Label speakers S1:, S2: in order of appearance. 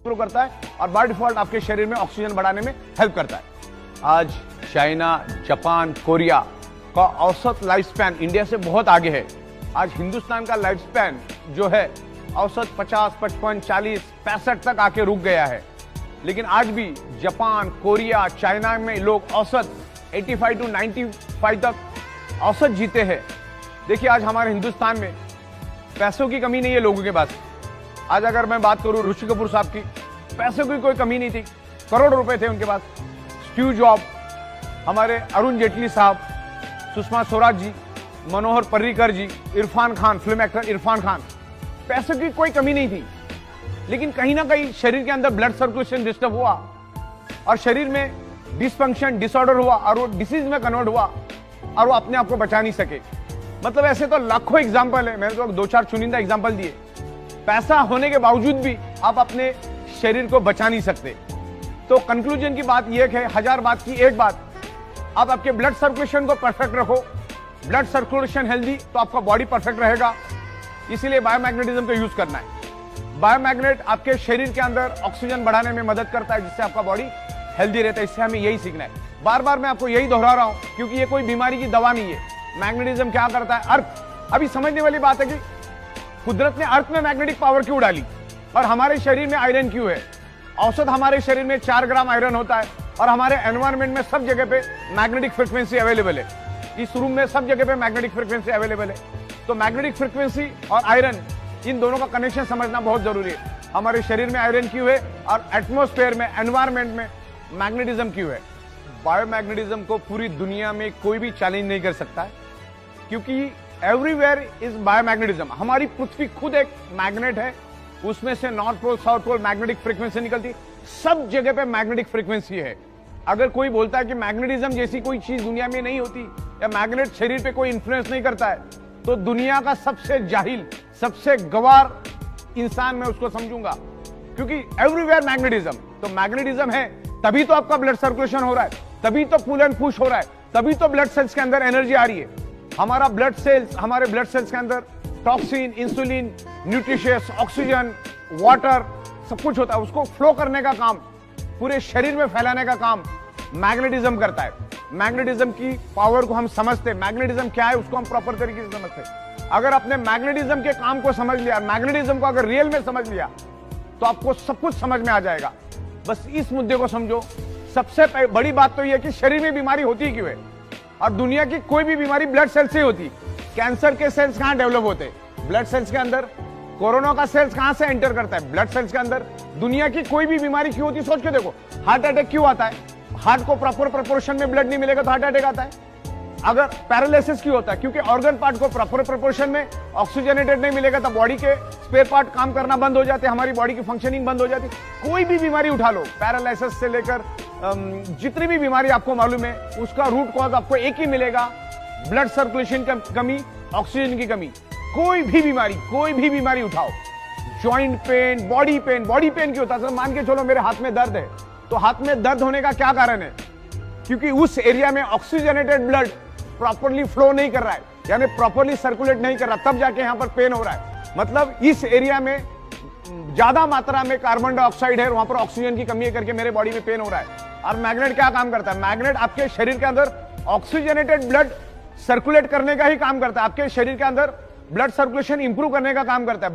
S1: Improve करता है और बाय डिफॉल्ट आपके शरीर में ऑक्सीजन बढ़ाने में हेल्प करता है। आज चाइना, जापान, कोरिया का औसत लाइफ स्पैन इंडिया से बहुत आगे है। आज हिंदुस्तान का लाइफ स्पैन जो है औसत 50, 55, 40, 65 तक आके रुक गया है। लेकिन आज भी जापान, कोरिया, चाइना में लोग औसत 85 to 95 तक औसत जीते हैं। देखिए आज हमारे हिंदुस्तान में पैसों की कमी नहीं है लोगों के पास। आज अगर मैं बात करूं ऋषि कपूर साहब की, पैसों की कोई कमी नहीं थी, करोड़ रुपए थे उनके पास। स्टीव जॉब, हमारे अरुण जेटली साहब, सुषमा स्वराज जी, मनोहर पर्रिकर जी, इरफान खान, फिल्म एक्टर इरफान खान, पैसों की कोई कमी नहीं थी। लेकिन कहीं ना कहीं शरीर के अंदर ब्लड सर्कुलेशन डिस्टर्ब हुआ और शरीर में डिसफंक्शन, डिसऑर्डर हुआ और वो डिसीज में कन्वर्ट हुआ और वो अपने आप को बचा नहीं सके। मतलब ऐसे तो लाखों एग्जाम्पल है, मैंने तो 2-4 चुनिंदा एग्जाम्पल दिए। पैसा होने के बावजूद भी आप अपने शरीर को बचा नहीं सकते। तो कंक्लूजन की बात यह है, 1000 बात की एक बात, आप आपके ब्लड सर्कुलेशन को परफेक्ट रखो। ब्लड सर्कुलेशन हेल्दी तो आपका बॉडी परफेक्ट रहेगा। इसीलिए बायोमैग्नेटिज्म का यूज करना है। बायोमैग्नेट आपके शरीर के अंदर ऑक्सीजन बढ़ाने में मदद करता है, जिससे आपका बॉडी हेल्दी रहता है। इससे हमें यही सीखना है। बार बार मैं आपको यही दोहरा रहा हूं क्योंकि ये कोई बीमारी की दवा नहीं है। मैग्नेटिज्म क्या करता है, अर्थ, अभी समझने वाली बात है कि कुदरत ने अर्थ में मैग्नेटिक पावर क्यों डाली और हमारे शरीर में आयरन क्यों है। औसत हमारे शरीर में 4 ग्राम आयरन होता है और हमारे एनवायरमेंट में सब जगह पे मैग्नेटिक फ्रिक्वेंसी अवेलेबल है। इस रूम में सब जगह पे मैग्नेटिक फ्रिक्वेंसी अवेलेबल है। तो मैग्नेटिक फ्रिक्वेंसी और आयरन, इन दोनों का कनेक्शन समझना बहुत जरूरी है। हमारे शरीर में आयरन क्यों है और एटमॉस्फेयर में, एनवायरमेंट में मैग्नेटिज्म क्यों है। बायोमैग्नेटिज्म को पूरी दुनिया में कोई भी चैलेंज नहीं कर सकता है क्योंकि एवरीवेयर इज बायोमैग्नेटिज्म। हमारी पृथ्वी खुद एक मैग्नेट है, उसमें से north pole, south pole magnetic frequency निकलती, सब जगह पे मैग्नेटिक फ्रीक्वेंसी है। अगर कोई बोलता है कि मैग्नेटिज्म जैसी कोई चीज दुनिया में नहीं होती या मैग्नेट शरीर पे कोई इंफ्लुएंस नहीं करता है, तो दुनिया का सबसे जाहिल, सबसे गवार इंसान मैं उसको समझूंगा। क्योंकि एवरीवेयर मैग्नेटिज्म, तो मैग्नेटिज्म है तभी तो आपका ब्लड सर्कुलेशन हो रहा है, तभी तो पुल एंड पुश हो रहा है, तभी तो ब्लड सेल्स के अंदर एनर्जी आ रही है। हमारे ब्लड सेल्स के अंदर toxin, insulin, nutritious, oxygen, water सब कुछ होता है। उसको फ्लो करने का काम, पूरे शरीर में फैलाने का काम मैग्नेटिज्म करता है। मैग्नेटिज्म की पावर को हम समझते हैं, मैग्नेटिज्म क्या है उसको हम प्रॉपर तरीके से समझते हैं। अगर आपने मैग्नेटिज्म के काम को समझ लिया, मैग्नेटिज्म को अगर रियल में समझ लिया, तो आपको सब कुछ समझ में आ जाएगा। बस इस मुद्दे को समझो। सबसे बड़ी बात तो यह कि शरीर में बीमारी होती क्यों है, और दुनिया की कोई भी बीमारी ब्लड सेल से होती। कैंसर के सेल्स कहां डेवलप होते हैं, ब्लड सेल्स के अंदर। कोरोना का सेल्स कहां से एंटर करता है, ब्लड सेल्स के अंदर। दुनिया की कोई भी बीमारी क्यों होती, सोच के देखो। हार्ट अटैक क्यों आता है, हार्ट को प्रॉपर प्रोपोर्शन में ब्लड नहीं मिलेगा तो हार्ट अटैक आता है। अगर पैरालिसिस क्यों होता है, क्योंकि ऑर्गन पार्ट को प्रॉपर प्रोपोर्शन में ऑक्सीजनेटेड नहीं मिलेगा तो बॉडी के स्पेयर पार्ट काम करना बंद हो जाते हैं, हमारी बॉडी की फंक्शनिंग बंद हो जाती है। कोई भी बीमारी उठा लो, पैरालिसिस से लेकर जितनी भी बीमारी आपको मालूम है, उसका रूट कॉज आपको एक ही मिलेगा, ब्लड सर्कुलेशन की कमी, ऑक्सीजन की कमी। कोई भी बीमारी उठाओ, जॉइंट पेन, बॉडी पेन क्यों होता है। मान के चलो मेरे हाथ में दर्द है, तो हाथ में दर्द होने का क्या कारण है, क्योंकि उस एरिया में ऑक्सीजनेटेड ब्लड प्रॉपरली फ्लो नहीं कर रहा है, यानी प्रॉपरली सर्कुलेट नहीं कर रहा, तब जाके यहां पर पेन हो रहा है। मतलब इस एरिया में ज्यादा मात्रा में कार्बन डाइऑक्साइड है, वहां पर ऑक्सीजन की कमी है करके मेरे बॉडी में पेन हो रहा है। और मैग्नेट क्या काम करता है, मैग्नेट आपके शरीर के अंदर ऑक्सीजनेटेड ब्लड सर्कुलेट करने का ही काम करता है, आपके शरीर के अंदर ब्लड सर्कुलेशन इंप्रूव करने का काम करता है।